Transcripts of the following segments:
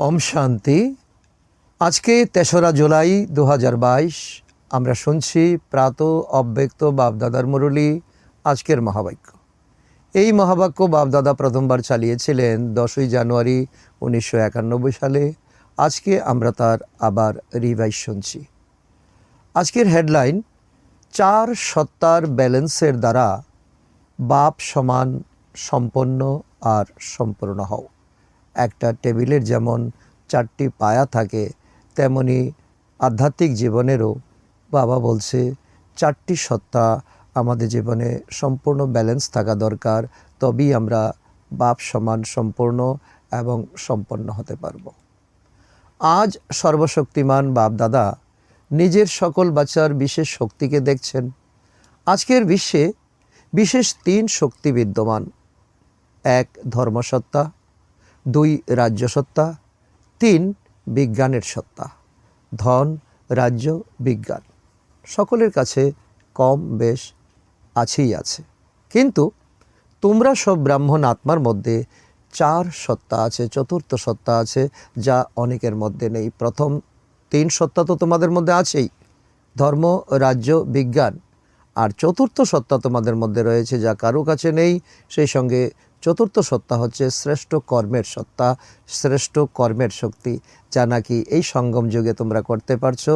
ওম শান্তি। আজকে ৩রা জুলাই ২০২২ আমরা শুনছি প্রাত অব্যক্ত বাপদাদার মুরলী আজকের মহাবাক্য। এই মহাবাক্য বাপদাদা প্রথমবার চালিয়েছিলেন ১০ই জানুয়ারি ১৯৯১ সালে। আজকে আমরা তার আবার রিভাইজ শুনছি। আজকের হেডলাইন, ৪ সত্তার ব্যালেন্সের দ্বারা বাপ সমান সম্পন্ন আর সম্পূর্ণ হও। একটা টেবিলের যেমন ৪টি পায়া থাকে, তেমনি আধ্যাত্মিক জীবনেরও বাবা বলছে ৪টি সত্তা আমাদের জীবনে সম্পূর্ণ ব্যালেন্স থাকা দরকার, তবেই আমরা বাপ সমান সম্পূর্ণ এবং সম্পন্ন হতে পারব। আজ সর্বশক্তিমান বাপ দাদা নিজের সকল বাচ্চার বিশেষ শক্তিকে দেখছেন। আজকের বিশ্বে বিশেষ ৩ শক্তি বিদ্যমান। ১ ধর্মসত্তা, ২ রাজ্যসত্তা, ৩ বিজ্ঞানের সত্তা। ধন, রাজ্য, বিজ্ঞান সকলের কাছে কম বেশ আছেই আছে, কিন্তু তোমরা সব ব্রাহ্মণ আত্মার মধ্যে ৪ সত্তা আছে, চতুর্থ সত্তা আছে, যা অনেকের মধ্যে নেই। প্রথম ৩ সত্তা তো তোমাদের মধ্যে আছেই, ধর্ম, রাজ্য, বিজ্ঞান। আর চতুর্থ সত্তা তোমাদের মধ্যে রয়েছে, যা কারো কাছে নেই। সেই সঙ্গে চতুর্থ সত্তা হচ্ছে শ্রেষ্ঠ কর্মের সত্তা, শ্রেষ্ঠ কর্মের শক্তি, যা নাকি এই সঙ্গম যুগে তোমরা করতে পারছো।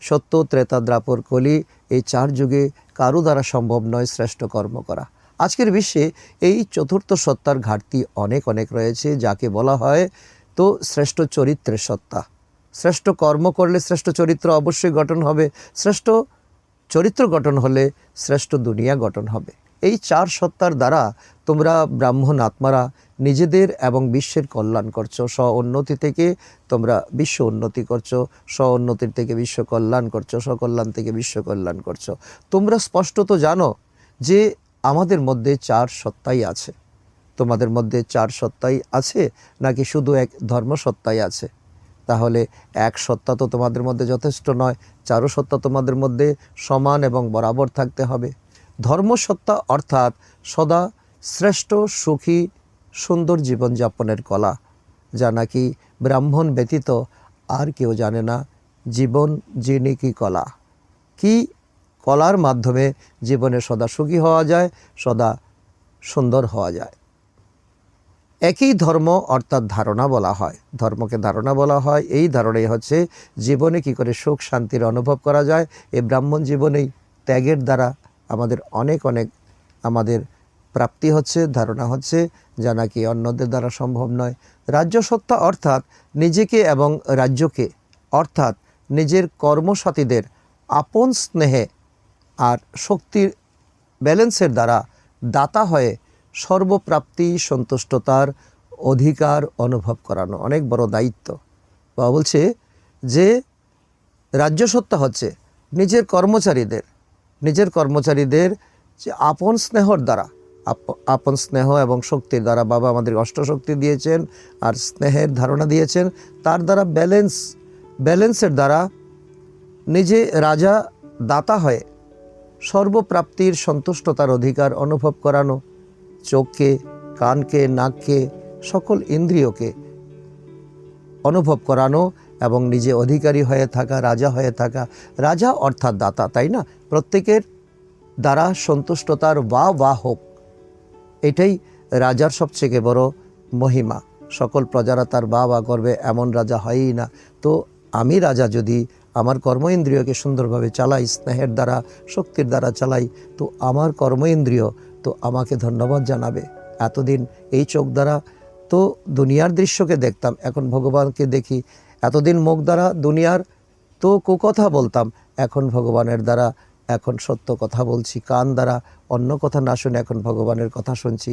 সত্য, ত্রেতা, দ্বাপর, কলি, এই ৪ যুগে কারো দ্বারা সম্ভব নয় শ্রেষ্ঠ কর্ম করা। আজকের বিশ্বে এই চতুর্থ সত্তার ঘাটতি অনেক অনেক রয়েছে, যাকে বলা হয় তো শ্রেষ্ঠ চরিত্রের সত্তা। শ্রেষ্ঠ কর্ম করলে শ্রেষ্ঠ চরিত্র অবশ্যই গঠন হবে, শ্রেষ্ঠ চরিত্র গঠন হলে শ্রেষ্ঠ দুনিয়া গঠন হবে। এই ৪ সত্তার দ্বারা তোমরা ব্রাহ্মণ আত্মারা নিজেদের এবং বিশ্বের কল্যাণ করছো। স্ব উন্নতি থেকে তোমরা বিশ্ব উন্নতি করছো, স্ব উন্নতির থেকে বিশ্ব কল্যাণ করছো, স্বকল্যাণ থেকে বিশ্ব কল্যাণ করছো। তোমরা স্পষ্টত জানো যে আমাদের মধ্যে ৪ সত্তাই আছে। তোমাদের মধ্যে ৪ সত্তাই আছে নাকি শুধু এক ধর্মসত্তাই আছে? তাহলে ১ সত্তা তো তোমাদের মধ্যে যথেষ্ট নয়, ৪ সত্তা তোমাদের মধ্যে সমান এবং বরাবর থাকতে হবে। ধর্মসত্তা অর্থাৎ সদা শ্রেষ্ঠ, সুখী, সুন্দর জীবনযাপনের কলা, যা নাকি ব্রাহ্মণ ব্যতীত আর কেউ জানে না। জীবন যিনি কি কলা, কি কলার মাধ্যমে জীবনে সদা সুখী হওয়া যায়, সদা সুন্দর হওয়া যায়। একই ধর্ম অর্থাৎ ধারণা বলা হয়, ধর্মকে ধারণা বলা হয়। এই ধারণাই হচ্ছে জীবনে কি করে সুখ শান্তির অনুভব করা যায়। এই ব্রাহ্মণ জীবনেই ত্যাগের দ্বারা আমাদের অনেক অনেক আমাদের প্রাপ্তি হচ্ছে, ধারণা হচ্ছে, যা নাকি অন্যদের দ্বারা সম্ভব নয়। রাজ্যসত্তা অর্থাৎ নিজেকে এবং রাজ্যকে অর্থাৎ নিজের কর্মসাথীদের আপন স্নেহে আর শক্তির ব্যালেন্সের দ্বারা দাতা হয়ে সর্বপ্রাপ্তি সন্তুষ্টতার অধিকার অনুভব করানো অনেক বড় দায়িত্ব। বাবা বলছে যে রাজ্যসত্তা হচ্ছে নিজের কর্মচারীদের যে আপন স্নেহর দ্বারা, আপন স্নেহ এবং শক্তির দ্বারা বাবা আমাদের অষ্টশক্তি দিয়েছেন আর স্নেহের ধারণা দিয়েছেন, তার দ্বারা ব্যালেন্সের দ্বারা নিজে রাজা দাতা হয়ে সর্বপ্রাপ্তির সন্তুষ্টতার অধিকার অনুভব করানো। চোখকে, কানকে, নাককে, সকল ইন্দ্রিয়কে অনুভব করানো এবং নিজে অধিকারী হয়ে থাকা, রাজা হয়ে থাকা। রাজা অর্থাৎ দাতা, তাই না? প্রত্যেকের দ্বারা সন্তুষ্টতার বা হোক, এটাই রাজার সবচেয়ে বড় মহিমা। সকল প্রজারা তার বা করবে এমন রাজা হয়ই না। তো আমি রাজা যদি আমার কর্ম ইন্দ্রিয়কে সুন্দরভাবে চালাই, স্নেহের দ্বারা, শক্তির দ্বারা চালাই, তো আমার কর্ম ইন্দ্রিয় তো আমাকে ধন্যবাদ জানাবে। এতদিন এই চোখ দ্বারা তো দুনিয়ার দৃশ্যকে দেখতাম, এখন ভগবানকে দেখি। এতদিন মুখ দ্বারা দুনিয়ার তো কুকথা বলতাম, এখন ভগবানের দ্বারা এখন সত্য কথা বলছি। কান দ্বারা অন্য কথা না শুনে এখন ভগবানের কথা শুনছি।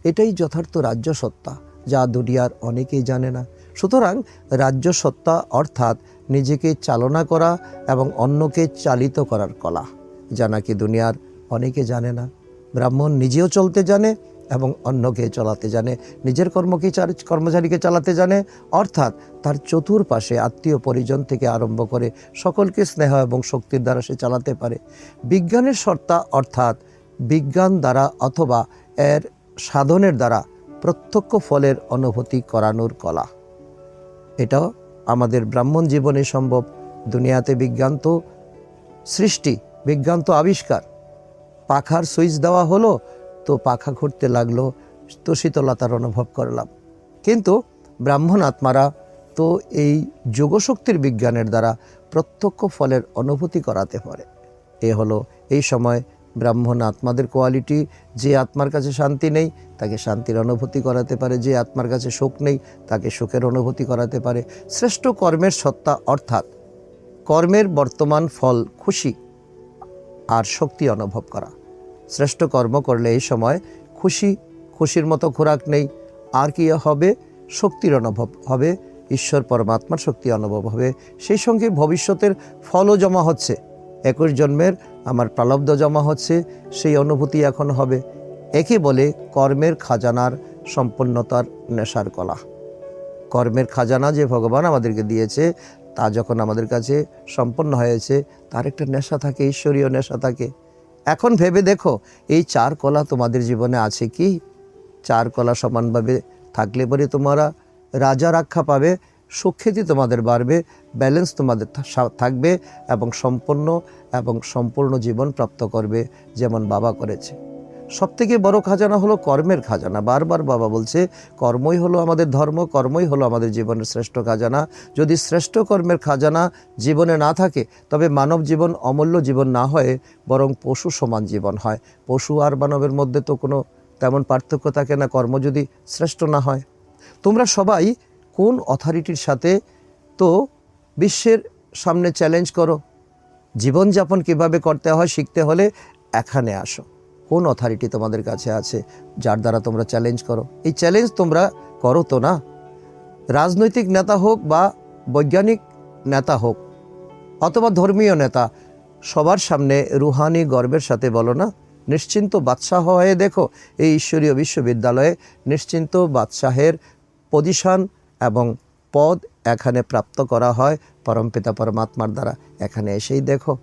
এটাই যথার্থ রাজ্যসত্তা, যা দুনিয়ার অনেকেই জানে না। সুতরাং রাজ্যসত্তা অর্থাৎ নিজেকে চালনা করা এবং অন্যকে চালিত করার কলা, যা নাকি দুনিয়ার অনেকে জানে না। ব্রাহ্মণ নিজেও চলতে জানে এবং অন্যকে চলাতে জানে, নিজের কর্মচারীকে চালাতে জানে, অর্থাৎ তার চতুর্পাশে আত্মীয় পরিজন থেকে আরম্ভ করে সকলকে স্নেহ এবং শক্তির দ্বারা সে চালাতে পারে। বিজ্ঞানের সত্তা অর্থাৎ বিজ্ঞান দ্বারা অথবা এর সাধনের দ্বারা প্রত্যক্ষ ফলের অনুভূতি করানোর কলা। এটাও আমাদের ব্রাহ্মণ জীবনে সম্ভব। দুনিয়াতে বিজ্ঞান তো সৃষ্টি, বিজ্ঞান তো আবিষ্কার। পাখার সুইচ দেওয়া হলো, তো পাখা ঘুরতে লাগলো, তো শীতলতার অনুভব করলাম। কিন্তু ব্রাহ্মণ আত্মারা তো এই যোগশক্তির বিজ্ঞানের দ্বারা প্রত্যক্ষ ফলের অনুভূতি করাতে পারে। এ হলো এই সময় ব্রাহ্মণ আত্মাদের কোয়ালিটি। যে আত্মার কাছে শান্তি নেই তাকে শান্তির অনুভূতি করাতে পারে, যে আত্মার কাছে সুখ নেই তাকে সুখের অনুভূতি করাতে পারে। শ্রেষ্ঠ কর্মের সত্তা অর্থাৎ কর্মের বর্তমান ফল খুশি আর শক্তি অনুভব করা। শ্রেষ্ঠ কর্ম করলে এই সময় খুশির মতো খোরাক নেই। আর কি হবে? শক্তির অনুভব হবে, ঈশ্বর পরমাত্মার শক্তি অনুভব হবে। সেই সঙ্গে ভবিষ্যতের ফলও জমা হচ্ছে, 21 জন্মের আমার প্রালব্ধ জমা হচ্ছে, সেই অনুভূতি এখন হবে। একে বলে কর্মের খাজানার সম্পন্নতার নেশার কলা। কর্মের খাজানা যে ভগবান আমাদেরকে দিয়েছে, তা যখন আমাদের কাছে সম্পন্ন হয়েছে, তার একটা নেশা থাকে, ঈশ্বরীয় নেশা থাকে। এখন ভেবে দেখো, এই 4 কলা তোমাদের জীবনে আছে কি? 4 কলা সমানভাবে থাকলে পরে তোমরা রাজা রক্ষা পাবে, সুখ্যাতি তোমাদের বাড়বে, ব্যালেন্স তোমাদের থাকবে এবং সম্পূর্ণ জীবন প্রাপ্ত করবে, যেমন বাবা করেছে। সবথেকে বড় খাজানা হলো কর্মের খাজানা। বারবার বাবা বলছে, কর্মই হলো আমাদের ধর্ম, কর্মই হলো আমাদের জীবনের শ্রেষ্ঠ খাজানা। যদি শ্রেষ্ঠ কর্মের খাজানা জীবনে না থাকে, তবে মানব জীবন অমূল্য জীবন না হয়ে বরং পশু সমান জীবন হয়। পশু আর মানবের মধ্যে তো কোনো তেমন পার্থক্য থাকে না, কর্ম যদি শ্রেষ্ঠ না হয়। তোমরা সবাই কোন অথরিটির সাথে তো বিশ্বের সামনে চ্যালেঞ্জ করো? জীবনযাপন কিভাবে করতে হয় শিখতে হলে এখানে আসো। কোন অথরিটি তোমাদের কাছে আছে যার দ্বারা তোমরা চ্যালেঞ্জ করো? এই চ্যালেঞ্জ তোমরা করো তো না? রাজনৈতিক নেতা হোক বা বৈজ্ঞানিক নেতা হোক অথবা ধর্মীয় নেতা, সবার সামনে রুহানি গর্বের সাথে বলো না, নিশ্চিন্ত বাদশাহ হয়ে দেখো। এই ঈশ্বরীয় বিশ্ববিদ্যালয়ে নিশ্চিন্ত বাদশাহের পজিশন এবং পদ এখানে প্রাপ্ত করা হয় পরমপিতা পরমাত্মার দ্বারা। এখানে এসেই দেখো,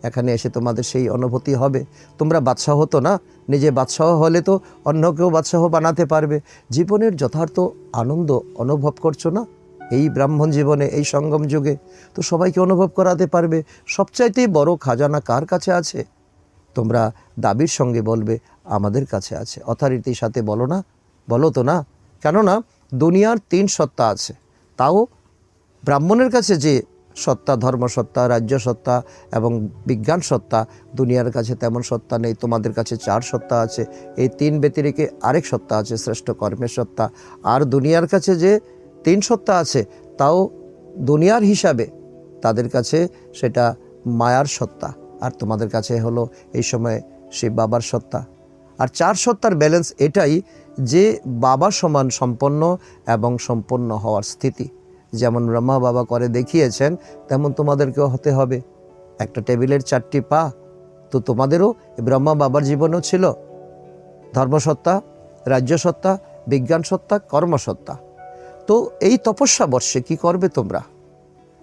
এখানে এসে তোমাদের সেই অনুভূতি হবে। তোমরা বাদশাহ হতো না, নিজে বাদশাহ হলে তো অন্যকেও বাদশাহ বানাতে পারবে। জীবনের যথার্থ আনন্দ অনুভব করছো না এই ব্রাহ্মণ জীবনে, এই সঙ্গম যুগে? তো সবাইকে অনুভব করাতে পারবে। সবচাইতেই বড় খাজানা কার কাছে আছে? তোমরা দাবির সঙ্গে বলবে আমাদের কাছে আছে। অথরিটির সাথে বলো না, বলো তো না। কেননা দুনিয়ার 3 সত্তা আছে, তাও ব্রাহ্মণের কাছে যে সত্তা, ধর্মসত্তা, রাজ্য সত্তা এবং বিজ্ঞান সত্তা, দুনিয়ার কাছে তেমন সত্তা নেই। তোমাদের কাছে 4 সত্তা আছে। এই 3 ব্যতিরেকে আরেক সত্তা আছে, শ্রেষ্ঠ কর্মের সত্তা। আর দুনিয়ার কাছে যে 3 সত্তা আছে, তাও দুনিয়ার হিসাবে তাদের কাছে সেটা মায়ার সত্তা। আর তোমাদের কাছে হলো এই সময় শিব বাবার সত্তা। আর 4 সত্তার ব্যালেন্স এটাই যে বাবা সমান সম্পন্ন এবং সম্পন্ন হওয়ার স্থিতি। যেমন ব্রহ্মা বাবা করে দেখিয়েছেন, তেমন তোমাদেরকেও হতে হবে। একটা টেবিলের 4টি পা, তো তোমাদেরও ব্রহ্মা বাবার জীবনও ছিল ধর্মসত্তা, রাজ্যসত্তা, বিজ্ঞান সত্তা, কর্মসত্তা। তো এই তপস্যা বর্ষে কি করবে তোমরা?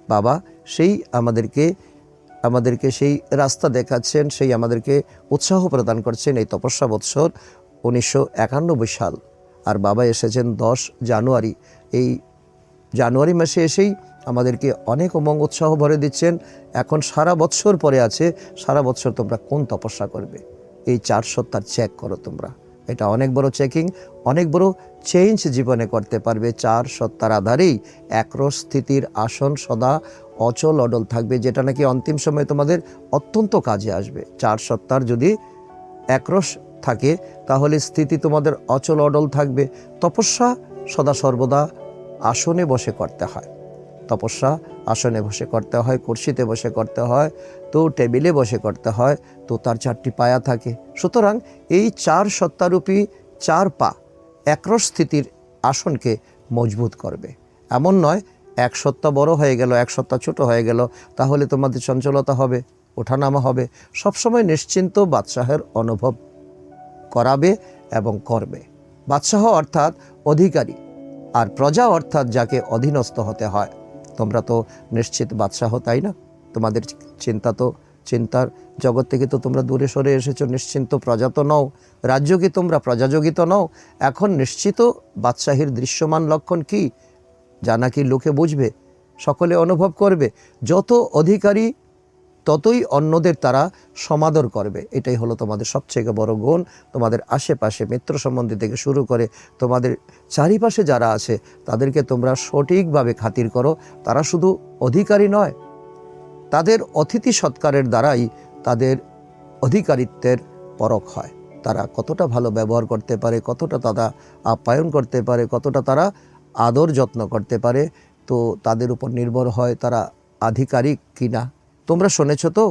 বাবা সেই আমাদেরকে সেই রাস্তা দেখাচ্ছেন, সেই আমাদেরকে উৎসাহ প্রদান করছেন। এই তপস্যা বৎসর 1991 সাল, আর বাবা এসেছেন 10 জানুয়ারি। এই জানুয়ারি মাসে এসেই আমাদেরকে অনেক উমঙ্গ উৎসাহ ভরে দিচ্ছেন। এখন সারা বৎসর পরে আছে, সারা বৎসর তোমরা কোন তপস্যা করবে? এই 4 সত্তার চেক করো তোমরা। এটা অনেক বড় চেকিং, অনেক বড় চেঞ্জ জীবনে করতে পারবে। 4 সত্তার আধারেই একরস স্থিতির আসন সদা অচল অডল থাকবে, যেটা নাকি অন্তিম সময়ে তোমাদের অত্যন্ত কাজে আসবে। 4 সত্তার যদি একরস থাকে তাহলে স্থিতি তোমাদের অচল অডল থাকবে। তপস্যা সদা সর্বদা আসনে বসে করতে হয়। তপস্যা আসনে বসে করতে হয়, কুর্সিতে বসে করতে হয়, তো টেবিলে বসে করতে হয়, তো তার 4টি পায়া থাকে। সুতরাং এই 4 সত্তারূপী 4 পা একরস স্থিতির আসনকে মজবুত করবে। এমন নয় 1 সত্তা বড় হয়ে গেল, 1 সত্তা ছোট হয়ে গেল, তাহলে তোমাদের চঞ্চলতা হবে, ওঠানামা হবে। সবসময় নিশ্চিন্ত বাদশাহের অনুভব করাবে এবং করবে। বাদশাহ অর্থাৎ অধিকারী, আর প্রজা অর্থাৎ যাকে অধীনস্থ হতে হয়। তোমরা তো নিশ্চিত বাদশাহ, তাই না? তোমাদের চিন্তার জগৎ থেকে তো তোমরা দূরে সরে এসেছো। নিশ্চিন্ত প্রজা তো নও, রাজ্যকে তোমরা প্রজাযোগী তো নও। এখন নিশ্চিত বাদশাহীর দৃশ্যমান লক্ষণ কি? যা নাকি লোকে বুঝবে, সকলে অনুভব করবে। যত অধিকারী ততই অন্যদের তারা সমাদর করবে। এটাই হলো তোমাদের সবচেয়ে বড় গুণ। তোমাদের আশেপাশে মিত্র সম্বন্ধী থেকে শুরু করে তোমাদের চারিপাশে যারা আছে তাদেরকে তোমরা সঠিকভাবে খাতির করো। তারা শুধু অধিকারী নয়, তাদের অতিথি সৎকারের দ্বারাই তাদের অধিকারিত্বের পরখ হয়। তারা কতটা ভালো ব্যবহার করতে পারে, কতটা তারা আপ্যায়ন করতে পারে, কতটা তারা আদর যত্ন করতে পারে, তো তাদের উপর নির্ভর হয় তারা আধিকারিক কিনা। তোমরা শুনেছ তো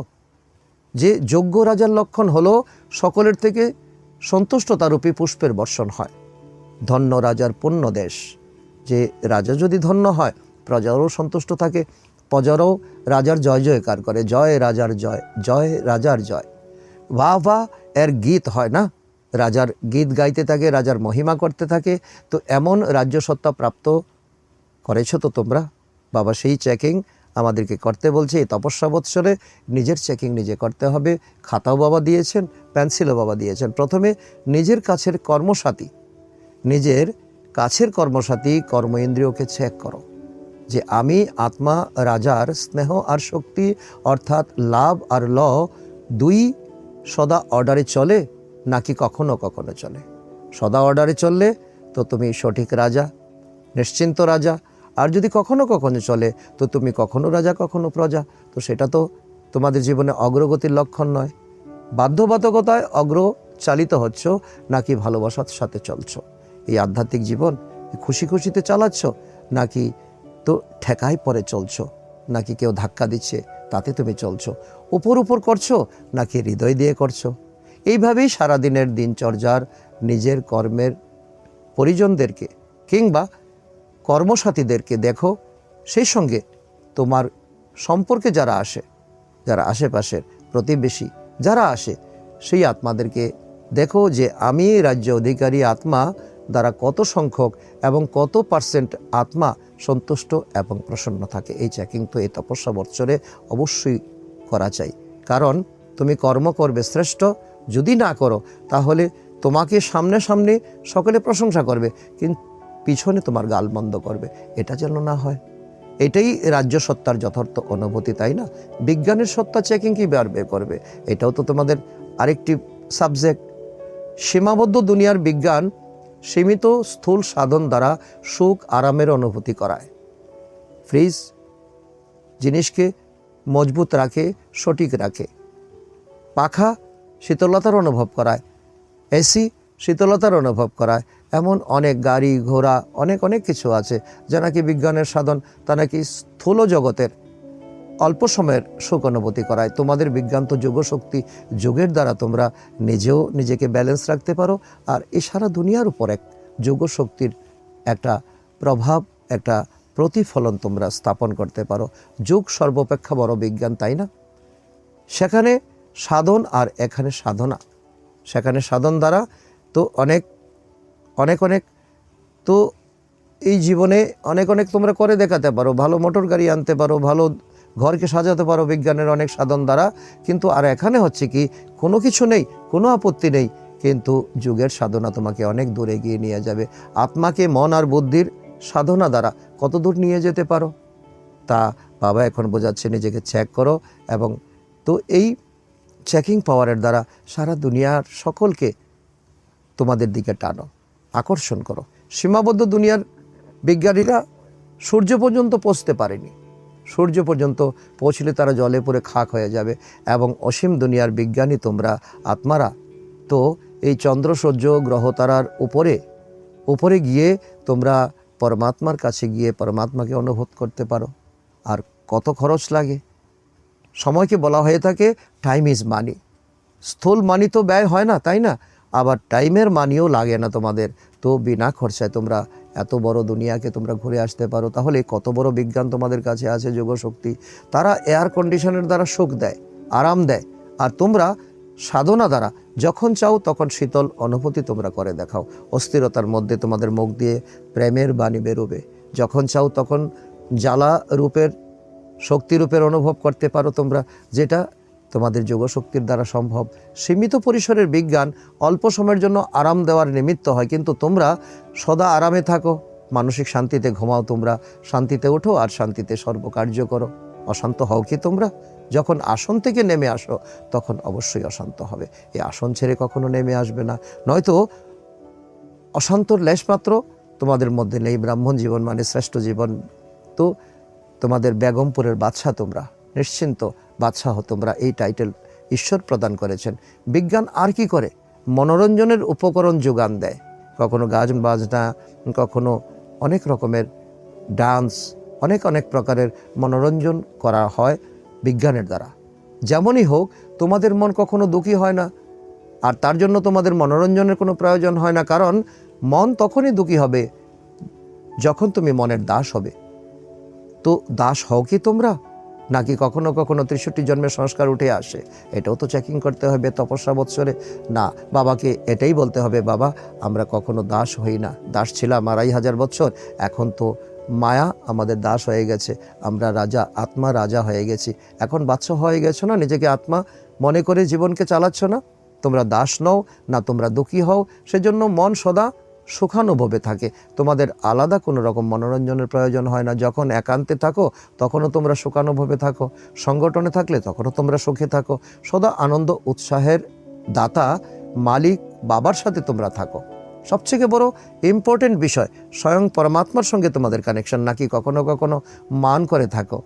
যে যোগ্য রাজার লক্ষণ হলো সকলের থেকে সন্তুষ্টতারূপী পুষ্পের বর্ষণ হয়। ধন্য রাজার পুণ্য দেশ। যে রাজা যদি ধন্য হয়, প্রজারও সন্তুষ্ট থাকে, প্রজারাও রাজার জয় জয়কার করে, জয় রাজার জয়, জয় রাজার জয়। বাহ বাহ এর গীত হয় না, রাজার গীত গাইতে থাকে, রাজার মহিমা করতে থাকে। তো এমন রাজ্য সত্তা প্রাপ্ত করেছো তো তোমরা। বাবা সেই চেকিং আমাদেরকে করতে বলছে। এই তপস্যা বৎসরে নিজের চেকিং নিজে করতে হবে। খাতাও বাবা দিয়েছেন, পেন্সিলও বাবা দিয়েছেন। প্রথমে নিজের কাছের কর্মসাথী কর্ম ইন্দ্রিয়কে চেক করো যে আমি আত্মা রাজার স্নেহ আর শক্তি অর্থাৎ লাভ আর ল দুই সদা অর্ডারে চলে নাকি কখনো কখনো চলে। সদা অর্ডারে চললে তো তুমি সঠিক রাজা, নিশ্চিন্ত রাজা। আর যদি কখনো কখনো চলে তো তুমি কখনো রাজা কখনো প্রজা। তো সেটা তো তোমাদের জীবনে অগ্রগতির লক্ষণ নয়। বাধ্যবাধকতায় অগ্রচালিত হচ্ছ নাকি ভালোবাসার সাথে চলছো। এই আধ্যাত্মিক জীবন খুশি খুশিতে চালাচ্ছ নাকি তো ঠেকায় পরে চলছো, নাকি কেউ ধাক্কা দিচ্ছে তাতে তুমি চলছো, উপর করছো নাকি হৃদয় দিয়ে করছো। এইভাবেই সারাদিনের দিনচর্যার নিজের কর্মের পরিজনদেরকে কিংবা কর্মসাথীদেরকে দেখো, সেই সঙ্গে তোমার সম্পর্কে যারা আসে, যারা আশেপাশের প্রতিবেশী যারা আসে, সেই আত্মাদেরকে দেখো যে আমি রাজ্য অধিকারী আত্মা দ্বারা কত সংখ্যক এবং কত পার্সেন্ট আত্মা সন্তুষ্ট এবং প্রসন্ন থাকে। এই চেকিং তো এই তপস্যা বৎসরে অবশ্যই করা চাই। কারণ তুমি কর্ম করবে শ্রেষ্ঠ, যদি না করো তাহলে তোমাকে সামনে সকলে প্রশংসা করবে কিন্তু পিছনে তোমার গালমন্দ করবে। এটা যেন না হয়। এটাই রাজ্য সত্তার যথার্থ অনুভূতি, তাই না? বিজ্ঞানের সত্তা চেকিং কি বের করবে? এটাও তো তোমাদের আরেকটি সাবজেক্ট। সীমাবদ্ধ দুনিয়ার বিজ্ঞান সীমিত স্থূল সাধন দ্বারা সুখ আরামের অনুভূতি করায়। ফ্রিজ জিনিসকে মজবুত রাখে, সঠিক রাখে। পাখা শীতলতার অনুভব করায়, এসি শীতলতার অনুভব করায়। এমন অনেক গাড়ি ঘোড়া অনেক কিছু আছে যা নাকি বিজ্ঞানের সাধন, তা নাকি স্থূল জগতের অল্প সময়ের সুখ অনুভূতি করায়। তোমাদের বিজ্ঞান তো যোগশক্তি, যোগের দ্বারা তোমরা নিজেকে ব্যালেন্স রাখতে পারো। আর এই সারা দুনিয়ার উপর এক যোগশক্তির একটা প্রভাব, একটা প্রতিফলন তোমরা স্থাপন করতে পারো। যোগ সর্বাপেক্ষা বড় বিজ্ঞান, তাই না? সেখানে সাধন আর এখানে সাধনা। সেখানে সাধন দ্বারা তো অনেক তো এই জীবনে অনেক তোমরা করে দেখাতে পারো। ভালো মোটর গাড়ি আনতে পারো, ভালো ঘরকে সাজাতে পারো বিজ্ঞানের অনেক সাধন দ্বারা। কিন্তু আর এখানে হচ্ছে কি, কোনো কিছু নেই, কোনো আপত্তি নেই, কিন্তু যুগের সাধনা তোমাকে অনেক দূরে এগিয়ে নিয়ে যাবে। আত্মাকে মন আর বুদ্ধির সাধনা দ্বারা কত দূর নিয়ে যেতে পারো তা বাবা এখন বোঝাচ্ছে। নিজেকে চেক করো এবং তো এই চেকিং পাওয়ারের দ্বারা সারা দুনিয়ার সকলকে তোমাদের দিকে টানো, আকর্ষণ করো। সীমাবদ্ধ দুনিয়ার বিজ্ঞানীরা সূর্য পর্যন্ত পৌঁছতে পারেনি। সূর্য পর্যন্ত পৌঁছলে তারা জলে পড়ে খাক হয়ে যাবে। এবং অসীম দুনিয়ার বিজ্ঞানী তোমরা আত্মারা তো এই চন্দ্র সূর্য গ্রহ তারার উপরে গিয়ে তোমরা পরমাত্মার কাছে গিয়ে পরমাত্মাকে অনুভব করতে পারো। আর কত খরচ লাগে? সময়কে বলা হয়ে থাকে টাইম ইজ মানি। স্থূল মানি তো ব্যয় হয় না, তাই না? আবার টাইমের মানিও লাগে না তোমাদের। তো বিনা খরচায় তোমরা এত বড় দুনিয়াকে তোমরা ঘুরে আসতে পারো। তাহলে কত বড় বিজ্ঞান তোমাদের কাছে আছে, যোগশক্তি। তারা এয়ার কন্ডিশনের দ্বারা সুখ দেয়, আরাম দেয়। আর তোমরা সাধনা দ্বারা যখন চাও তখন শীতল অনুভূতি তোমরা করে দেখাও। অস্থিরতার মধ্যে তোমাদের মুখ দিয়ে প্রেমের বাণী বেরোবে। যখন চাও তখন জ্বালা রূপের, শক্তি রূপের অনুভব করতে পারো তোমরা, যেটা তোমাদের যোগশক্তির দ্বারা সম্ভব। সীমিত পরিসরের বিজ্ঞান অল্প সময়ের জন্য আরাম দেওয়ার নিমিত্ত হয়, কিন্তু তোমরা সদা আরামে থাকো, মানসিক শান্তিতে ঘুমাও তোমরা, শান্তিতে ওঠো আর শান্তিতে সর্বকার্য করো। অশান্ত হও কি তোমরা? যখন আসন থেকে নেমে আসো তখন অবশ্যই অশান্ত হবে। এই আসন ছেড়ে কখনো নেমে আসবে না, নয়তো অশান্তর লেশমাত্র তোমাদের মধ্যে নেই। ব্রাহ্মণ জীবন মানে শ্রেষ্ঠ জীবন। তো তোমাদের বেগমপুরের বাদশাহ তোমরা, নিশ্চিন্ত বাদশাহ তোমরা, এই টাইটেল ঈশ্বর প্রদান করেছেন। বিজ্ঞান আর কি করে? মনোরঞ্জনের উপকরণ যোগান দেয়। কখনো গান বাজনা, কখনো অনেক রকমের ডান্স, অনেক অনেক প্রকারের মনোরঞ্জন করা হয় বিজ্ঞানের দ্বারা। যেমনই হোক, তোমাদের মন কখনো দুঃখী হয় না, আর তার জন্য তোমাদের মনোরঞ্জনের কোনো প্রয়োজন হয় না। কারণ মন তখনই দুঃখী হবে যখন তুমি মনের দাস হবে। তো দাস হও কি তোমরা? নাকি কখনো কখনো 63 জন্মের সংস্কার উঠে আসে? এটাও তো চেকিং করতে হবে তপস্যা বৎসরে। না, বাবাকে এটাই বলতে হবে, বাবা আমরা কখনো দাস হই না। দাস ছিলাম 2500 বছর, এখন তো মায়া আমাদের দাস হয়ে গেছে। আমরা রাজা, আত্মা রাজা হয়ে গেছি। এখন বাদশা হয়ে গেছো না, নিজেকে আত্মা মনে করে জীবনকে চালাচ্ছ না। তোমরা দাস নও, না তোমরা দুঃখী হও। সেজন্য মন সদা সুখানুভবে থাকে। তোমাদের আলাদা কোনো রকম মনোরঞ্জনের প্রয়োজন হয় না। যখন একান্তে থাকো তখনও তোমরা সুখানুভবে থাকো, সংগঠনে থাকলে তখনও তোমরা সুখে থাকো। সদা আনন্দ উৎসাহের দাতা মালিক বাবার সাথে তোমরা থাকো। সবথেকে বড় ইম্পর্টেন্ট বিষয়, স্বয়ং পরমাত্মার সঙ্গে তোমাদের কানেকশন। নাকি কখনো কখনো মান করে থাকো?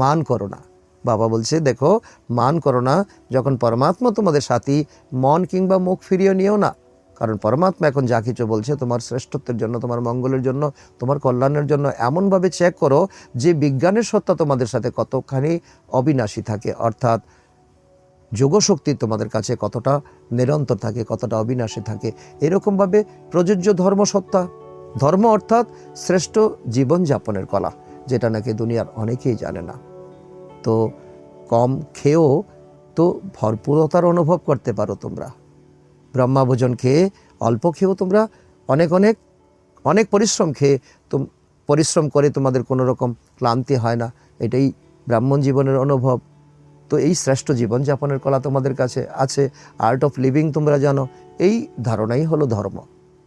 মান করো না। বাবা বলছে দেখো, মান করো না। যখন পরমাত্মা তোমাদের সাথী, মন কিংবা মুখ ফিরিয়ে নিও না। কারণ পরমাত্মা এখন যা কিছু বলছে তোমার শ্রেষ্ঠত্বের জন্য, তোমার মঙ্গলের জন্য, তোমার কল্যাণের জন্য। এমনভাবে চেক করো যে বিজ্ঞানের সত্তা তোমাদের সাথে কতখানি অবিনাশী থাকে, অর্থাৎ যোগশক্তি তোমাদের কাছে কতটা নিরন্তর থাকে, কতটা অবিনাশী থাকে। এরকমভাবে প্রযোজ্য ধর্মসত্তা, ধর্ম অর্থাৎ শ্রেষ্ঠ জীবনযাপনের কলা, যেটা নাকি দুনিয়ার অনেকেই জানে না। তো কম খেয়েও তো ভরপুরতার অনুভব করতে পারো তোমরা। ব্রহ্মাভোজন খেয়ে, অল্প খেয়েও তোমরা অনেক অনেক অনেক পরিশ্রম করে তোমাদের কোনো রকম ক্লান্তি হয় না। এটাই ব্রাহ্মণ জীবনের অনুভব। তো এই শ্রেষ্ঠ জীবনযাপনের কলা তোমাদের কাছে আছে। আর্ট অফ লিভিং তোমরা জানো। এই ধারণাই হলো ধর্ম।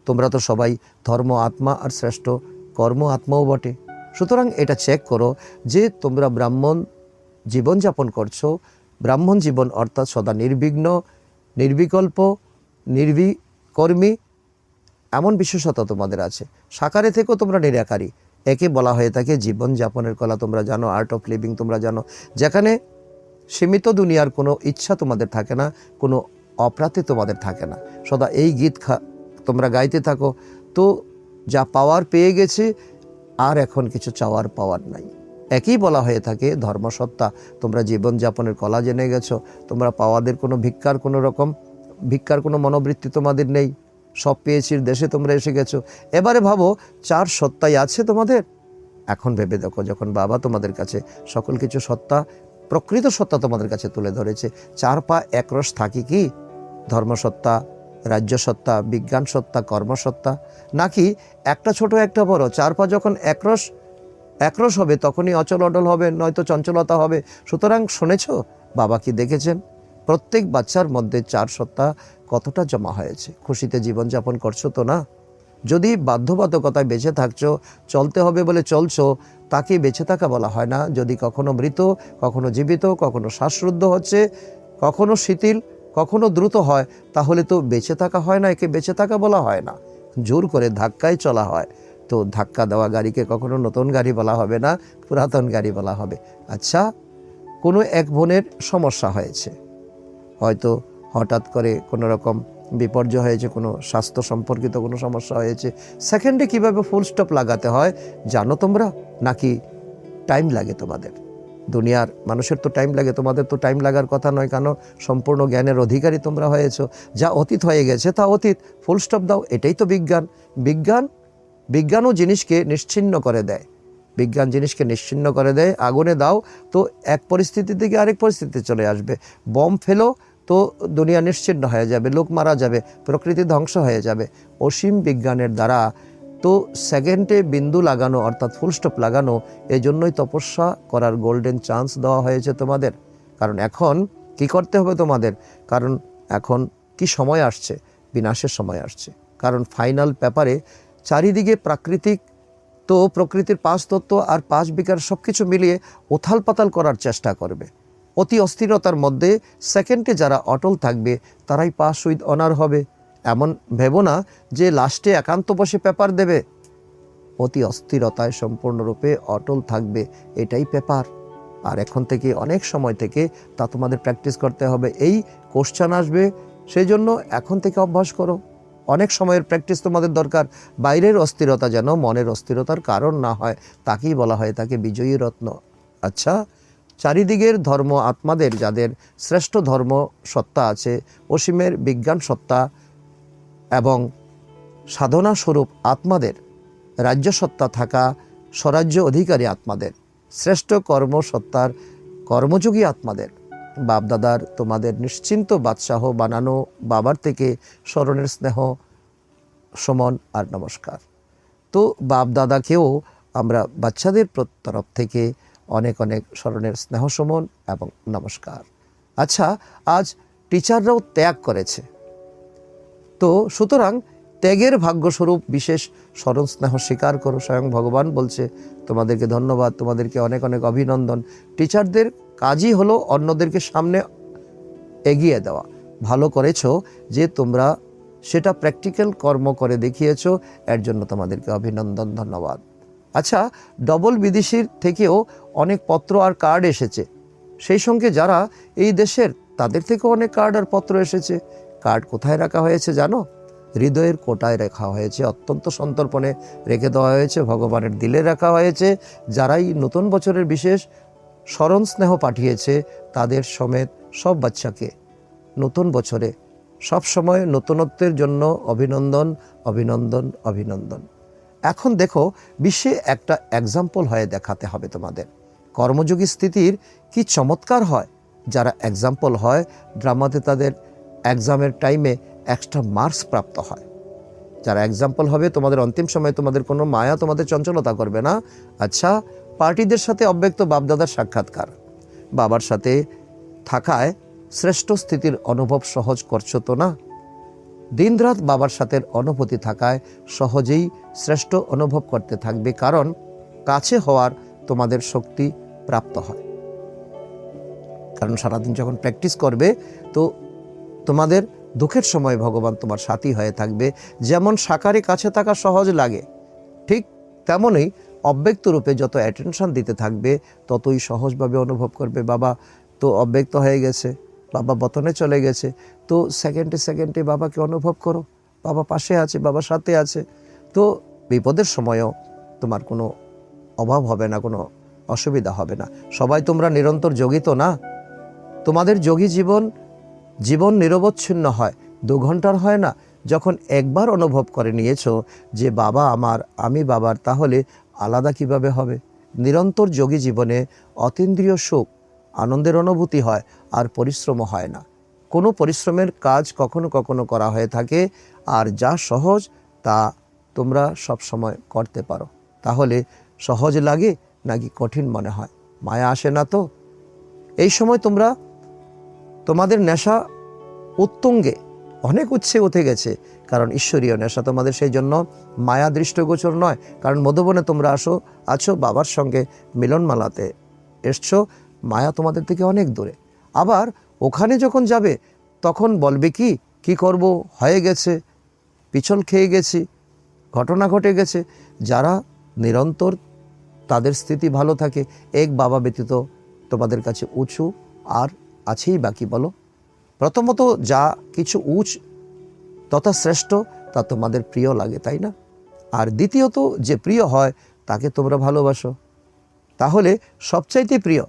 তোমরা তো সবাই ধর্ম আত্মা আর শ্রেষ্ঠ কর্ম আত্মাও বটে। সুতরাং এটা চেক করো যে তোমরা ব্রাহ্মণ জীবনযাপন করছো। ব্রাহ্মণ জীবন অর্থাৎ সদা নির্বিঘ্ন, নির্বিকল্প, নির্বিকর্মী, এমন বিশেষতা তোমাদের আছে। সাকারে থেকেও তোমরা নিরাকারী। একে বলা হয়ে থাকে জীবনযাপনের কলা। তোমরা জানো, আর্ট অফ লিভিং তোমরা জানো, যেখানে সীমিত দুনিয়ার কোনো ইচ্ছা তোমাদের থাকে না, কোনো অপ্রাতি তোমাদের থাকে না। সদা এই গীত তোমরা গাইতে থাকো। তো যা পাওয়ার পেয়ে গেছে, আর এখন কিছু চাওয়ার পাওয়ার নাই। একই বলা হয়ে থাকে ধর্মসত্তা। তোমরা জীবনযাপনের কলা জেনে গেছো। তোমরা পাওয়াদের কোনো ভিক্ষার কোনো মনোবৃত্তি তোমাদের নেই। সব পেয়েছির দেশে তোমরা এসে গেছো। এবারে ভাবো, 4 সত্তাই আছে তোমাদের। এখন ভেবে দেখো, যখন বাবা তোমাদের কাছে সকল কিছু সত্তা, প্রকৃত সত্তা তোমাদের কাছে তুলে ধরেছে, 4 পা একরস থাকি কি? ধর্মসত্তা, রাজ্য সত্তা, বিজ্ঞান সত্তা, কর্মসত্তা, নাকি একটা ছোট একটা বড়? 4 পা যখন একরস হবে তখনই অচল অডল হবে, নয়তো চঞ্চলতা হবে। সুতরাং শুনেছ, বাবা কি দেখেছেন? প্রত্যেক বাচ্চার মধ্যে 4 সত্তা কতটা জমা হয়েছে। খুশিতে জীবনযাপন করছো তো না? যদি বাধ্যবাধকতায় বেঁচে থাকছো, চলতে হবে বলে চলছো, তাকে বেঁচে থাকা বলা হয় না। যদি কখনো মৃত, কখনো জীবিত, কখনো শ্বাসরুদ্ধ হচ্ছে, কখনো শিথিল, কখনো দ্রুত হয়, তাহলে তো বেঁচে থাকা হয় না। একে বেঁচে থাকা বলা হয় না। জোর করে ধাক্কায় চলা হয়। তো ধাক্কা দেওয়া গাড়িকে কখনো নতুন গাড়ি বলা হবে না, পুরাতন গাড়ি বলা হবে। আচ্ছা, কোনো এক বোনের সমস্যা হয়েছে, হয়তো হঠাৎ করে কোনো রকম বিপর্যয় হয়েছে, কোনো স্বাস্থ্য সম্পর্কিত কোনো সমস্যা হয়েছে। সেকেন্ডে কিভাবে ফুল স্টপ লাগাতে হয় জানো তোমরা? নাকি টাইম লাগে তোমাদের? দুনিয়ার মানুষের তো টাইম লাগে, তোমাদের তো টাইম লাগার কথা নয়। কেন? সম্পূর্ণ জ্ঞানের অধিকারী তোমরা হয়েছো। যা অতীত হয়ে গেছে তা অতীত, ফুল স্টপ দাও। এটাই তো বিজ্ঞান। বিজ্ঞানও জিনিসকে নিশ্চিহ্ন করে দেয়। বিজ্ঞান জিনিসকে নিশ্চিহ্ন করে দেয়। আগুনে দাও তো এক পরিস্থিতি থেকে আরেক পরিস্থিতিতে চলে আসবে। বম ফেলো তো দুনিয়া নিশ্চিহ্ন হয়ে যাবে, লোক মারা যাবে, প্রকৃতি ধ্বংস হয়ে যাবে। অসীম বিজ্ঞানের দ্বারা তো সেকেন্ডে বিন্দু লাগানো, অর্থাৎ ফুল স্টপ লাগানো। এই জন্যই তপস্যা করার গোল্ডেন চান্স দেওয়া হয়েছে তোমাদের। কারণ এখন কি করতে হবে তোমাদের? কারণ এখন কি সময় আসছে? বিনাশের সময় আসছে। কারণ ফাইনাল পেপারে চারিদিকে প্রাকৃতিক তো প্রকৃতির 5 তত্ত্ব আর 5 বিকার সব কিছু মিলিয়ে ওথাল পাতাল করার চেষ্টা করবে। অতি অস্থিরতার মধ্যে সেকেন্ডে যারা অটল থাকবে তারাই পাস উইথ অনার হবে। এমন ভেবো না যে লাস্টে একান্ত বসে পেপার দেবে। অতি অস্থিরতায় সম্পূর্ণরূপে অটল থাকবে, এটাই পেপার। আর এখন থেকে অনেক সময় থেকে তা তোমাদের প্র্যাকটিস করতে হবে। এই কোশ্চেন আসবে, সেই জন্য এখন থেকে অভ্যাস করো। অনেক সময়ের প্র্যাকটিস তোমাদের দরকার। বাইরের অস্থিরতা যেন মনের অস্থিরতার কারণ না হয়, তাকেই বলা হয় তাকে বিজয়ী রত্ন। আচ্ছা, চারিদিকের ধর্ম আত্মাদের, যাদের শ্রেষ্ঠ ধর্ম সত্তা আছে, অসীমের বিজ্ঞান সত্তা এবং সাধনা স্বরূপ আত্মাদের, রাজ্য সত্তা থাকা স্বরাজ্য অধিকারী আত্মাদের, শ্রেষ্ঠ কর্মসত্তার কর্মযোগী আত্মাদের, বাপদাদার তোমাদের নিশ্চিন্ত বাদশাহ বানানো বাবার থেকে স্মরণের স্নেহ, সমন আর নমস্কার। তো বাপদাদাকেও আমরা বাচ্চাদের তরফ থেকে অনেক অনেক স্মরণের স্নেহ, সমন এবং নমস্কার। আচ্ছা, আজ টিচাররাও ত্যাগ করেছে, তো সুতরাং ত্যাগের ভাগ্যস্বরূপ বিশেষ স্মরণ স্নেহ স্বীকার করো। স্বয়ং ভগবান বলছে তোমাদেরকে ধন্যবাদ, তোমাদেরকে অনেক অনেক অভিনন্দন। টিচারদের কাজই হলো অন্যদেরকে সামনে এগিয়ে দেওয়া। ভালো করেছো যে তোমরা সেটা প্র্যাকটিক্যাল কর্ম করে দেখিয়েছো, এর জন্য তোমাদেরকে অভিনন্দন, ধন্যবাদ। আচ্ছা, ডবল বিদেশির থেকেও অনেক পত্র আর কার্ড এসেছে। সেই সঙ্গে যারা এই দেশের, তাদের থেকেও অনেক কার্ড আর পত্র এসেছে। কার্ড কোথায় রাখা হয়েছে জানো? হৃদয়ের কোটায় রাখা হয়েছে, অত্যন্ত সন্তর্পণে রেখে দেওয়া হয়েছে, ভগবানের দিলে রাখা হয়েছে। যারাই নতুন বছরের বিশেষ স্মরণ স্নেহ পাঠিয়েছে তাদের সমেত সব বাচ্চাকে নতুন বছরে সব সময় নতুনত্বের জন্য অভিনন্দন, অভিনন্দন, অভিনন্দন। এখন দেখো, বিশ্বে একটা এক্সাম্পল হয়ে দেখাতে হবে তোমাদের। কর্মযোগী স্থিতির কি চমৎকার হয়। যারা এক্সাম্পল হয়, ড্রামাতে তাদের এক্সামের টাইমে এক্সট্রা মার্কস প্রাপ্ত হয়। যারা এক্সাম্পল হবে, তোমাদের অন্তিম সময়ে তোমাদের কোনো মায়া, তোমাদের চঞ্চলতা করবে না। আচ্ছা, পার্টিদের সাথে অব্যক্ত বাপদাদার সাক্ষাৎকার, বাবার সাথে থাকায় শ্রেষ্ঠ স্থিতির অনুভব সহজ করছো তো না? দিনরাত বাবার সাথে অনুভূতি থাকায় সহজেই শ্রেষ্ঠ অনুভব করতে থাকবে, কারণ কাছে হওয়ার তোমাদের শক্তি প্রাপ্ত হয়। কারণ সারাদিন যখন প্র্যাকটিস করবে, তো তোমাদের দুঃখের সময় ভগবান তোমার সাথী হয়ে থাকবে। যেমন সাকারে কাছে থাকা সহজ লাগে, ঠিক তেমনই অব্যক্ত রূপে যত অ্যাটেনশন দিতে থাকবে ততই সহজভাবে অনুভব করবে। বাবা তো অব্যক্ত হয়ে গেছে, বাবা বতনে চলে গেছে, তো সেকেন্ডে সেকেন্ডে বাবাকে অনুভব করো। বাবা পাশে আছে, বাবা সাথে আছে। তো বিপদের সময়ও তোমার কোনো অভাব হবে না, কোনো অসুবিধা হবে না। সবাই তোমরা নিরন্তর যোগী তো না? তোমাদের যোগী জীবন নিরবচ্ছিন্ন হয়, 2 ঘন্টার হয় না। যখন একবার অনুভব করে নিয়েছো যে বাবা আমার, আমি বাবার, তাহলে আলাদা কিভাবে হবে? নিরন্তর যোগী জীবনে অতীন্দ্রিয় সুখ, আনন্দের অনুভূতি হয়, আর পরিশ্রমও হয় না। কোনো পরিশ্রমের কাজ কখনো কখনো করা হয়ে থাকে, আর যা সহজ তা তোমরা সব সময় করতে পারো। তাহলে সহজ লাগে নাকি কঠিন মনে হয়? মায়া আসে না তো? এই সময় তোমাদের নেশা উত্তুঙ্গে, অনেক উৎসে উঠে গেছে, কারণ ঈশ্বরীয় নেশা তোমাদের, সেই জন্য মায়া দৃষ্টগোচর নয়। কারণ মধুবনে তোমরা আছো বাবার সঙ্গে মিলনমালাতে এসছো, মায়া তোমাদের থেকে অনেক দূরে। আবার ওখানে যখন যাবে তখন বলবে কি করব, হয়ে গেছে, পিছল খেয়ে গেছি, ঘটনা ঘটে গেছে। যারা নিরন্তর তাদের স্থিতি ভালো থাকে, এক বাবা ব্যতীত তোমাদের কাছে উঁচু আর আছেই বাকি বলো? প্রথমত যা কিছু উঁচ তথা শ্রেষ্ঠ তা তোমাদের প্রিয় লাগে, তাই না? আর দ্বিতীয়ত যে প্রিয় হয় তাকে তোমরা ভালোবাসো। তাহলে সবচাইতে প্রিয়,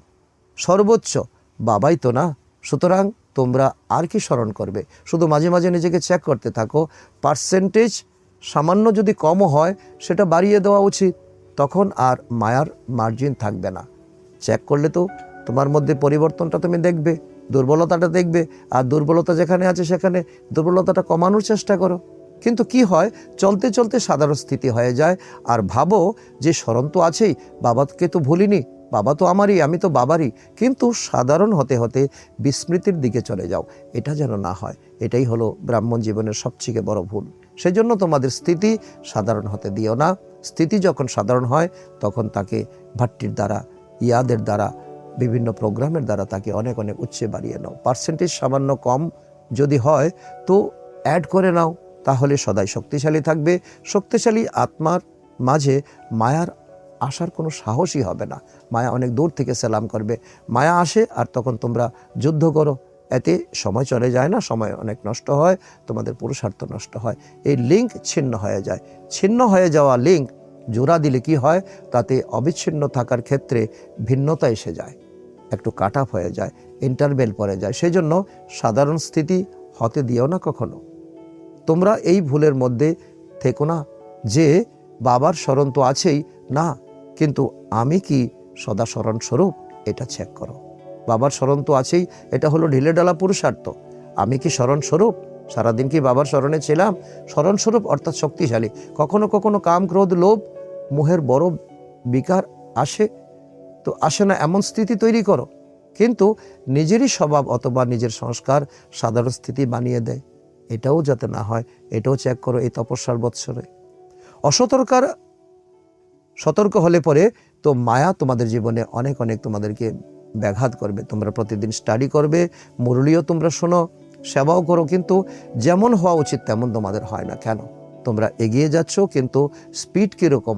সর্বোচ্চ বাবাই তো না? সুতরাং তোমরা আর কি স্মরণ করবে? শুধু মাঝে মাঝে নিজেকে চেক করতে থাকো। পার্সেন্টেজ সামান্য যদি কমও হয় সেটা বাড়িয়ে দেওয়া উচিত, তখন আর মায়ার মার্জিন থাকবে না। চেক করলে তো তোমার মধ্যে পরিবর্তনটা তুমি দেখবে, দুর্বলতাটা দেখবে। আর দুর্বলতা যেখানে আছে সেখানে দুর্বলতাটা কমানোর চেষ্টা করো। কিন্তু কি হয়, চলতে চলতে সাধারণ স্থিতি হয়ে যায়। আর ভাবো যে স্মরণ তো আছেই, বাবাকে তো ভুলিনি, বাবা তো আমারই, আমি তো বাবারই। কিন্তু সাধারণ হতে হতে বিস্মৃতির দিকে চলে যাও। এটা যেন না হয়। এটাই হলো ব্রাহ্মণ জীবনের সবচেয়ে বড় ভুল। সেজন্য তোমাদের স্থিতি সাধারণ হতে দিও না, স্থিতি যখন সাধারণ হয় তখন তাকে ভাট্টির দ্বারা, ইয়াদের দ্বারা, বিভিন্ন প্রোগ্রামের দ্বারা তাকে অনেক অনেক উচ্চে বাড়িয়ে নাও। পার্সেন্টেজ সামান্য কম যদি হয় তো অ্যাড করে নাও, তাহলে সদাই শক্তিশালী থাকবে। শক্তিশালী আত্মার মাঝে মায়ার আসার কোনো সাহসই হবে না। মায়া অনেক দূর থেকে সালাম করবে। মায়া আসে আর তখন তোমরা যুদ্ধ করো, এতে সময় চলে যায় না, সময় অনেক নষ্ট হয়, তোমাদের পুরুষার্থ নষ্ট হয়। এই লিঙ্ক ছিন্ন হয়ে যায়। ছিন্ন হয়ে যাওয়া লিঙ্ক জোড়া দিলে কি হয়, তাতে অবিচ্ছিন্ন থাকার ক্ষেত্রে ভিন্নতা এসে যায়, একটু কাট আপ হয়ে যায়, ইন্টারভেল পড়ে যায়। সেই জন্য সাধারণ স্থিতি হতে দিও না কখনো। তোমরা এই ভুলের মধ্যে থেকো না যে বাবার স্মরণ তো আছেই, না, কিন্তু আমি কি সদা স্মরণ স্বরূপ, এটা চেক করো। বাবার স্মরণ তো আছেই, এটা হলো ঢিলেঢালা পুরুষার্থ। আমি কি স্মরণ স্বরূপ? সারাদিন কি বাবার স্মরণে ছিলাম? স্মরণ স্বরূপ অর্থাৎ শক্তিশালী। কখনো কখনো কাম, ক্রোধ, লোভ, মোহের বড় বিকার আসে, তো আসে না এমন স্থিতি তৈরি করো, কিন্তু নিজেরই স্বভাব অথবা নিজের সংস্কার সাধারণ স্থিতি বানিয়ে দেয়। এটাও যাতে না হয়, এটাও চেক করো এই তপস্যার বৎসরে। সতর্ক হলে পরে তো মায়া তোমাদের জীবনে অনেক অনেক তোমাদেরকে ব্যাঘাত করবে। তোমরা প্রতিদিন স্টাডি করবে, মুরলিও তোমরা শোনো, সেবাও করো, কিন্তু যেমন হওয়া উচিত তেমন তোমাদের হয় না। কেন? তোমরা এগিয়ে যাচ্ছ, কিন্তু স্পিড কীরকম?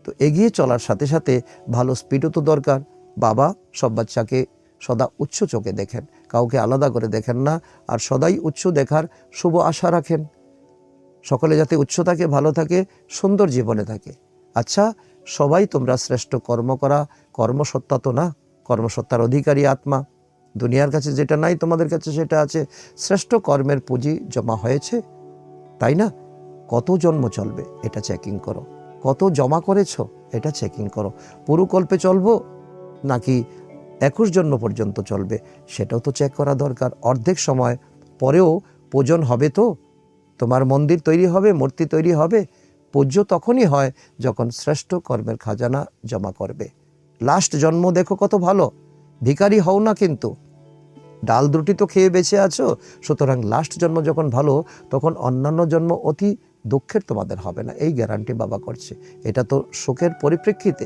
তো এগিয়ে চলার সাথে সাথে ভালো স্পিডও তো দরকার। বাবা সব বাচ্চাকে সদা উচ্চ চোখে দেখেন, কাউকে আলাদা করে দেখেন না, আর সদাই উচ্চ দেখার শুভ আশা রাখেন। সকলে যাতে উচ্চ থাকে, ভালো থাকে, সুন্দর জীবনে থাকে। আচ্ছা, সবাই তোমরা শ্রেষ্ঠ কর্ম করা, কর্মসত্তা তো না, কর্মসত্তার অধিকারী আত্মা। দুনিয়ার কাছে যেটা নাই তোমাদের কাছে সেটা আছে। শ্রেষ্ঠ কর্মের পুঁজি জমা হয়েছে, তাই না? কত জন্ম চলবে এটা চেকিং করো। কত জমা করেছ এটা চেকিং করো। পুরুকল্পে চলবো নাকি 21 জন্ম পর্যন্ত চলবে, সেটাও তো চেক করা দরকার। অর্ধেক সময় পরেও পূজন হবে তো, তোমার মন্দির তৈরি হবে, মূর্তি তৈরি হবে। পূজ্য তখনই হয় যখন শ্রেষ্ঠ কর্মের খাজানা জমা করবে। লাস্ট জন্ম দেখো কত ভালো, ভিখারি হও না, কিন্তু ডাল রুটি তো খেয়ে বেঁচে আছো। সুতরাং লাস্ট জন্ম যখন ভালো, তখন অন্যান্য জন্ম অতি দুঃখের তোমাদের হবে না, এই গ্যারান্টি বাবা করছে। এটা তো সুখের পরিপ্রেক্ষিতে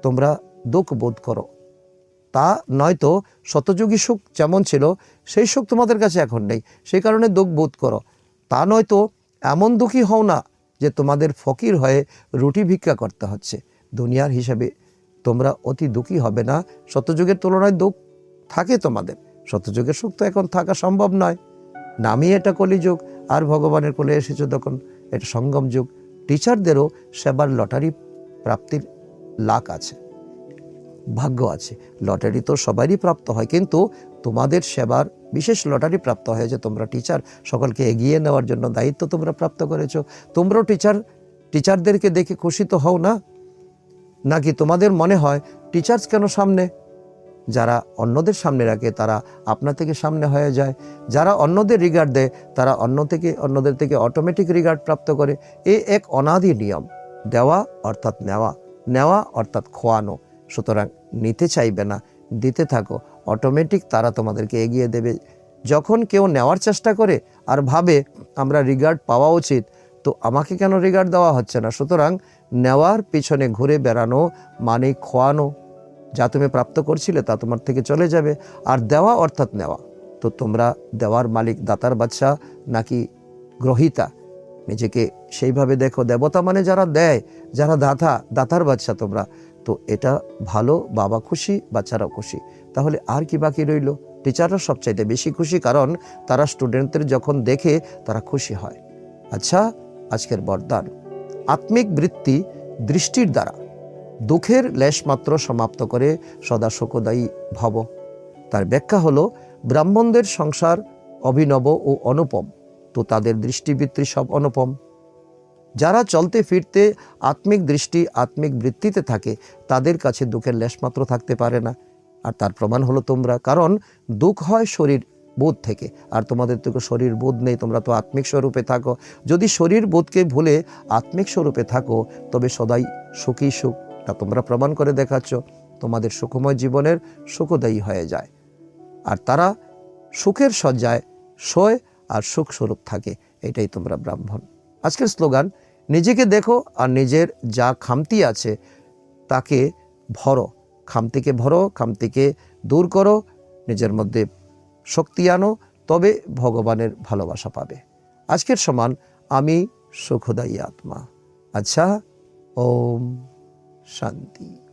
তোমরা দুঃখ বোধ করো, তা নয়তো শতযুগী সুখ যেমন ছিল সেই সুখ তোমাদের কাছে এখন নেই, সেই কারণে দুঃখ বোধ করো। তা নয়তো এমন দুঃখী হও না যে তোমাদের ফকির হয়ে রুটি ভিক্ষা করতে হচ্ছে। দুনিয়ার হিসাবে তোমরা অতি দুঃখী হবে না। শতযুগের তুলনায় দুঃখ থাকে তোমাদের, শতযুগের সুখ তো এখন থাকা সম্ভব নয়। নামই এটা কলিযুগ, আর ভগবানের কোলে এসেছো তখন এটা সঙ্গম যুগ। টিচারদেরও সেবার লটারি প্রাপ্তির লাক আছে, ভাগ্য আছে। লটারি তো সবারই প্রাপ্ত হয়, কিন্তু তোমাদের সেবার বিশেষ লটারি প্রাপ্ত হয়েছে। তোমরা টিচার, সকলকে এগিয়ে নেওয়ার জন্য দায়িত্ব তোমরা প্রাপ্ত করেছো। তোমরাও টিচারদেরকে দেখে খুশি তো হও না? নাকি তোমাদের মনে হয় টিচার্স কেন সামনে? যারা অন্যদের সামনে রাখে তারা আপনা থেকে সামনে হয়ে যায়। যারা অন্যদের রিগার্ড দেয় তারা অন্যদের থেকে অটোমেটিক রিগার্ড প্রাপ্ত করে। এই এক অনাদি নিয়ম, দেওয়া অর্থাৎ নেওয়া, নেওয়া অর্থাৎ খোয়ানো। সুতরাং নিতে চাইবে না, দিতে থাকো, অটোমেটিক তারা তোমাদেরকে এগিয়ে দেবে। যখন কেউ নেওয়ার চেষ্টা করে আর ভাবে আমরা রিগার্ড পাওয়া উচিত, তো আমাকে কেন রিগার্ড দেওয়া হচ্ছে না? সুতরাং নেওয়ার পিছনে ঘুরে বেড়ানো মানে খোয়ানো। যা তুমি প্রাপ্ত করছিলে তা তোমার থেকে চলে যাবে। আর দেওয়া অর্থাৎ নেওয়া, তো তোমরা দেওয়ার মালিক, দাতার বাদশা নাকি গ্রহিতা? নিজেকে সেইভাবে দেখো। দেবতা মানে যারা দেয়, যারা দাতার বাদশা তোমরা। তো এটা ভালো, বাবা খুশি, বাচ্চারাও খুশি। তাহলে আর কি বাকি রইল? টিচাররা সবচাইতে বেশি খুশি, কারণ তারা স্টুডেন্টদের যখন দেখে তারা খুশি হয়। আচ্ছা, আজকের বরদান, আত্মিক বৃত্তি দৃষ্টির দ্বারা দুঃখের লেশমাত্র সমাপ্ত করে সদা সুখদায়ী ভব। তার ব্যাখ্যা হলো, ব্রাহ্মণদের সংসার অভিনব ও অনুপম, তো তাদের দৃষ্টিবৃত্তি সব অনুপম। যারা চলতে ফিরতে আত্মিক দৃষ্টি, আত্মিক বৃত্তিতে থাকে, তাদের কাছে দুঃখের লেশমাত্র থাকতে পারে না। আর তার প্রমাণ হলো তোমরা, কারণ দুঃখ হয় শরীর বোধ থেকে, আর তোমাদের তো শরীর বোধ নেই, তোমরা তো আত্মিক স্বরূপে থাকো। যদি শরীর বোধকে ভুলে আত্মিক স্বরূপে থাকো, তবে সদাই সুখী সুখ, তা তোমরা প্রমাণ করে দেখাচ্ছ। তোমাদের সুখময় জীবনের সুখদায়ী হয়ে যায়, আর তারা সুখের শয্যায় শোয় আর সুখ স্বরূপ থাকে। এটাই তোমরা ব্রাহ্মণ। আজকের স্লোগান, নিজেকে দেখো আর নিজের যা খামতি আছে তাকে ভরো, খামতিকে ভরো, খামতিকে দূর করো, নিজের মধ্যে শক্তি আনো, তবে ভগবানের ভালোবাসা পাবে। আজকের সমান আমি সুখদায়ী আত্মা। আচ্ছা, ওম শান্তি।